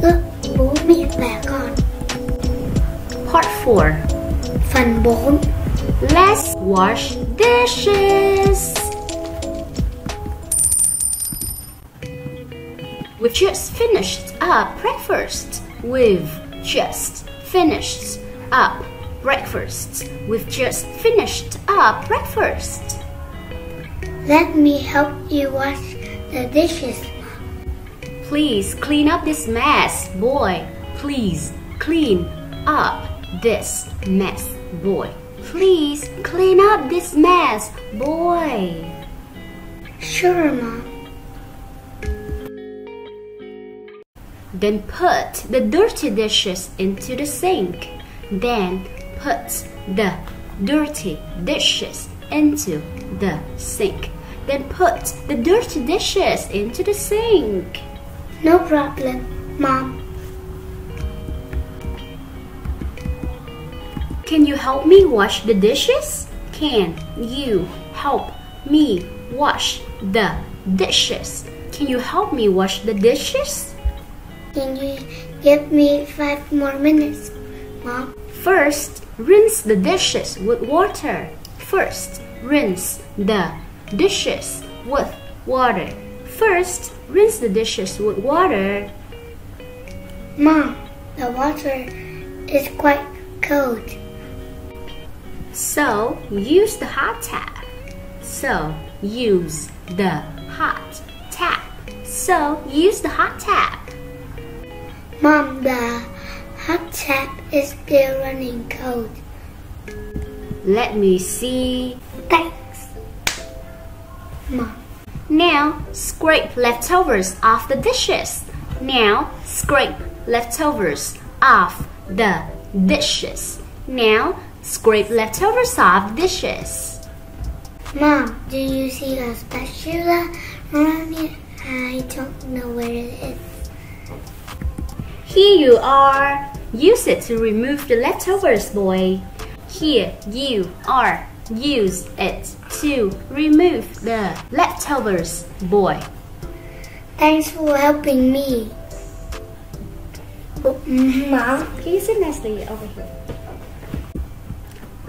ước bố mẹ và con. Part 4. Phần 4. Let's wash dishes. We've just finished up breakfast. We've just finished up breakfast. We've just finished up breakfast. Let me help you wash the dishes. Please clean up this mess, boy. Please clean up this mess, boy. Please clean up this mess, boy. Sure, Mom. Then put the dirty dishes into the sink. Then put the dirty dishes into the sink. Then put the dirty dishes into the sink. No problem, Mom. Can you help me wash the dishes? Can you help me wash the dishes? Can you help me wash the dishes? Can you give me 5 more minutes, Mom? First, rinse the dishes with water. First, rinse the dishes with water. First, rinse the dishes with water. Mom, the water is quite cold. So, use the hot tap. So, use the hot tap. So, use the hot tap. Mom, the hot tap is still running cold. Let me see. Thanks, Mom. Now, scrape leftovers off the dishes. Now, scrape leftovers off the dishes. Now, scrape leftovers off dishes. Mom, do you see a spatula around here? I don't know where it is. Here you are. Use it to remove the leftovers, boy. Here you are. Use it to remove the leftovers, boy. Thanks for helping me. Mom, Can you sit nicely over here?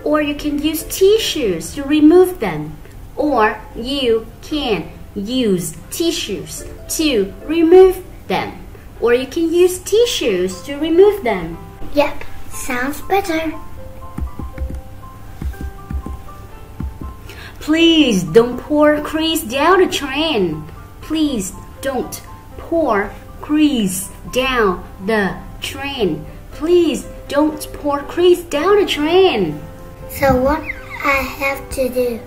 Or you can use tissues to remove them. Or you can use tissues to remove them. Or you can use tissues to remove them. yep, sounds better. Please don't pour grease down the drain. Please don't pour grease down the drain. Please don't pour grease down the drain. So what I have to do?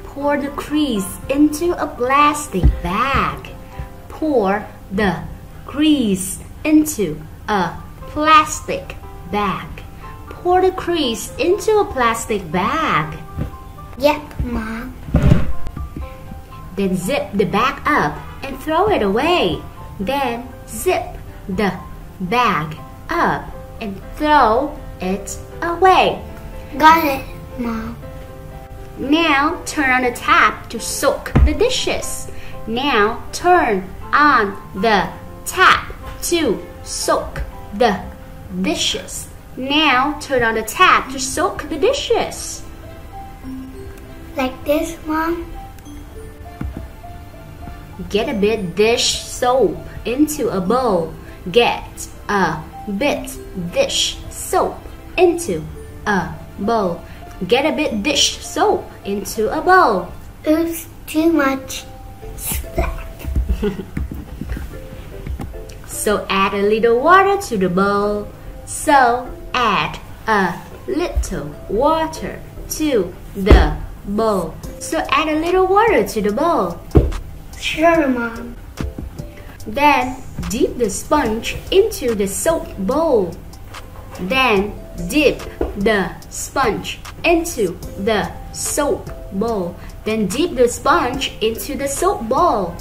Pour the grease into a plastic bag. Pour the grease into a plastic bag. Pour the grease into a plastic bag. Yep, Mom. Then zip the bag up and throw it away. Then zip the bag up and throw it away. Got it, Mom. Now turn on the tap to soak the dishes. Now turn on the tap to soak the dishes. Now turn on the tap to soak the dishes. Like this, Mom? Get a bit dish soap into a bowl. Get a bit dish soap into a bowl. Get a bit dish soap into a bowl. Oops, too much. Splat. So add a little water to the bowl. So add a little water to the bowl. So add a little water to the bowl. Sure, Mom. Then dip the sponge into the soap bowl. Then dip the sponge into the soap bowl. Then dip the sponge into the soap bowl.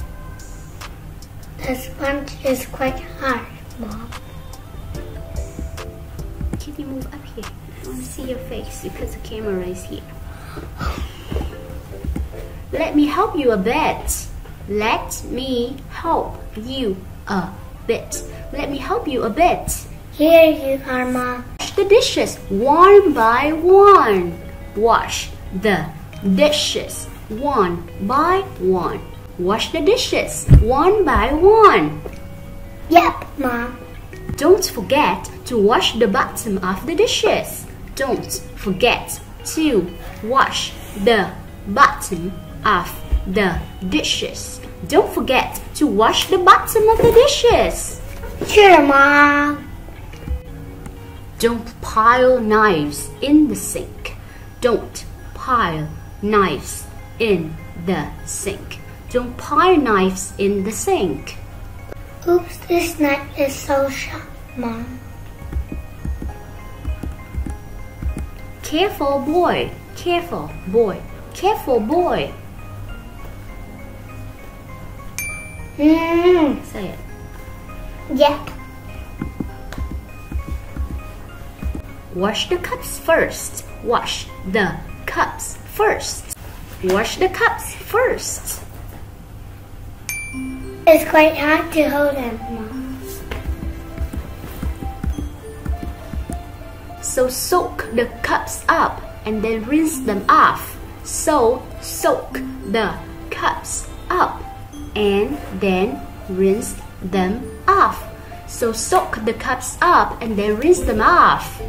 The sponge is quite hard, Mom. Can you move up here? I want to see your face because the camera is here. Let me help you a bit. Let me help you a bit. Let me help you a bit. Here you are, Mom. Wash the dishes one by one. Wash the dishes one by one. Wash the dishes one by one. Yep, Mom. Don't forget to wash the bottom of the dishes. Don't forget to wash the bottom of the dishes. Don't forget to wash the bottom of the dishes. Sure, Mom. Don't pile knives in the sink. Don't pile knives in the sink. Don't pile knives in the sink. Oops, this knife is so sharp, Mom. Careful boy, careful boy, careful boy. Say it. Yep. Wash the cups first. Wash the cups first. Wash the cups first. It's quite hard to hold them, Mom. So soak the cups up and then rinse them off. So soak the cups up and then rinse them off. So soak the cups up and then rinse them off.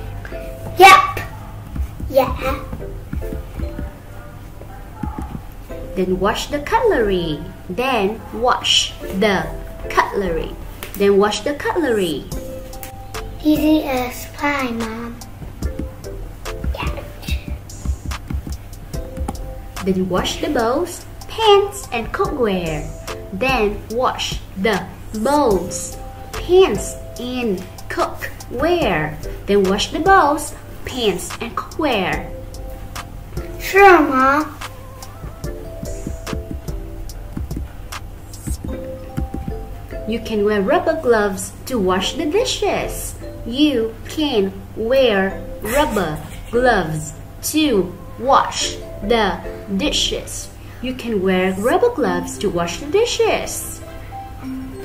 Yep. Yeah. Then wash the cutlery. Then wash the cutlery. Then wash the cutlery. Easy as pie, Mom. Yeah. Then wash the bowls, pans, and cookware. Then wash the bowls, pans, and cookware. Then wash the bowls, pans, and cookware. Sure, Mom. You can wear rubber gloves to wash the dishes. You can wear rubber gloves to wash the dishes. You can wear rubber gloves to wash the dishes.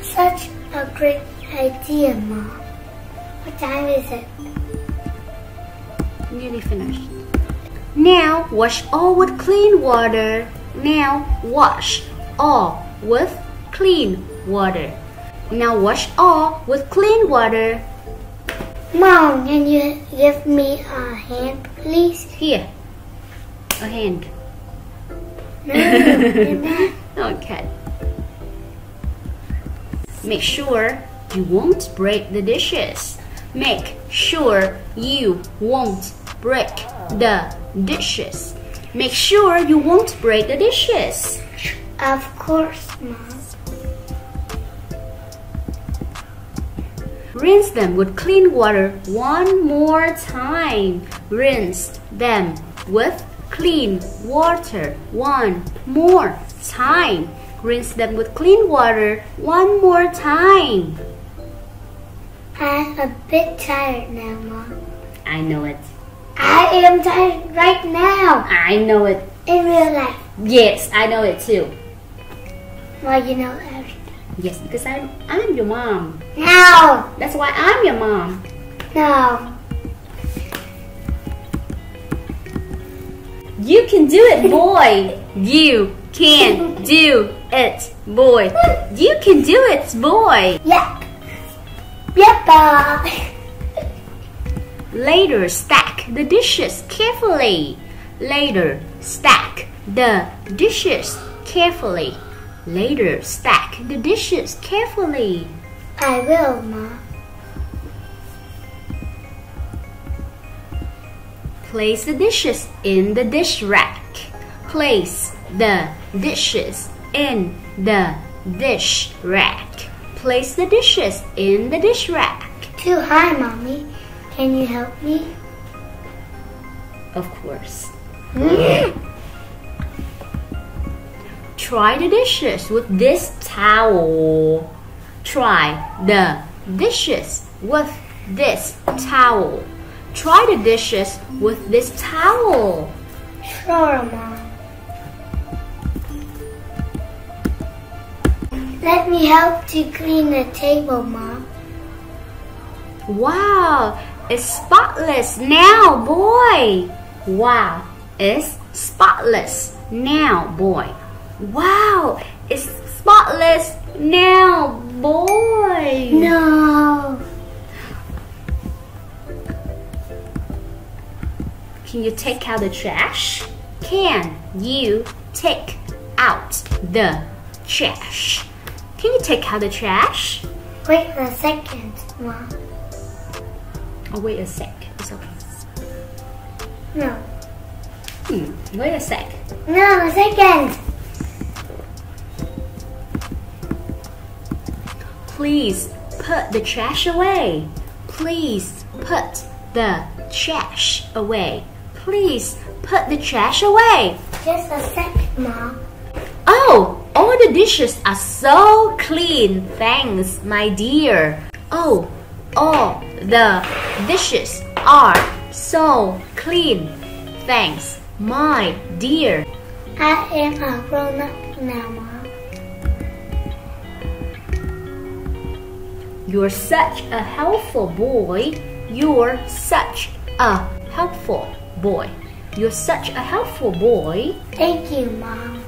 Such a great idea, Mom. What time is it? Nearly finished. Now wash all with clean water. Now wash all with clean water. Now wash all with clean water. Mom, can you give me a hand, please? Here, a hand. No, you're not. Okay. Make sure you won't break the dishes. Make sure you won't break the dishes. Make sure you won't break the dishes. Of course, Mom. Rinse them with clean water one more time. Rinse them with clean water one more time. Rinse them with clean water one more time. I'm a bit tired now, Mom. I know it. I am tired right now. I know it. In real life. Yes, I know it too. Well, you know everything. Yes, because I'm your mom. No. That's why I'm your mom. No. You can do it, boy. You can do it, boy. You can do it, boy. Yep. Yep. Later, stack the dishes carefully. Later, stack the dishes carefully. Later, stack the dishes carefully. I will, Mom. Place the dishes in the dish rack. Place the dishes in the dish rack. Place the dishes in the dish rack. Too high, Mommy. Can you help me? Of course. Try the dishes with this towel. Try the dishes with this towel. Try the dishes with this towel. Sure, Mom. Let me help to clean the table, Mom. Wow, it's spotless now, boy. Wow, it's spotless now, boy. Wow, it's spotless now, boy. No. Can you take out the trash? Can you take out the trash? Can you take out the trash? Wait a second, Mom. Oh, wait a sec. It's okay. No. Wait a sec. No, a second. Please put the trash away. Please put the trash away. Please put the trash away. Just a sec, Mom. Oh, all the dishes are so clean. Thanks, my dear. Oh, all the dishes are so clean. Thanks, my dear. I am a grown-up now, Mom. You're such a helpful boy. You're such a helpful boy. You're such a helpful boy. Thank you, Mom.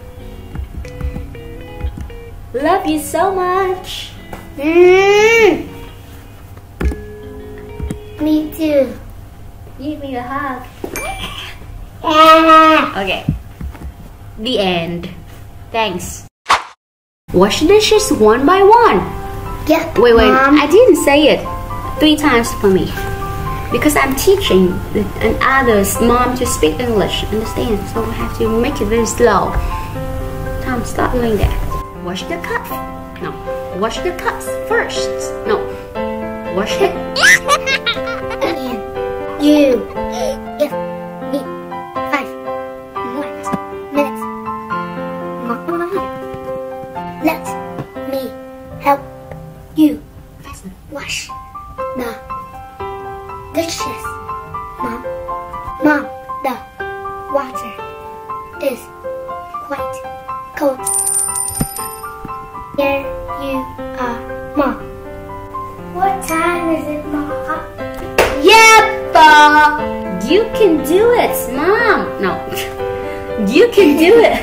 Love you so much. Me too. Give me a hug. Okay. The end. Thanks. Wash the dishes one by one. Yep, Wait, Mom. I didn't say it 3 times for me. Because I'm teaching and others mom to speak English, understand? So we have to make it very slow. Tom, stop doing that. Wash the cups. No. Wash the cups first. No. Wash the... You give me 5 minutes. Mom, let me help you wash the dishes. Mom, the water is quite cold. Here you are, Mom. What time is it, Mom? Yep! You can do it, Mom. No. You can do it.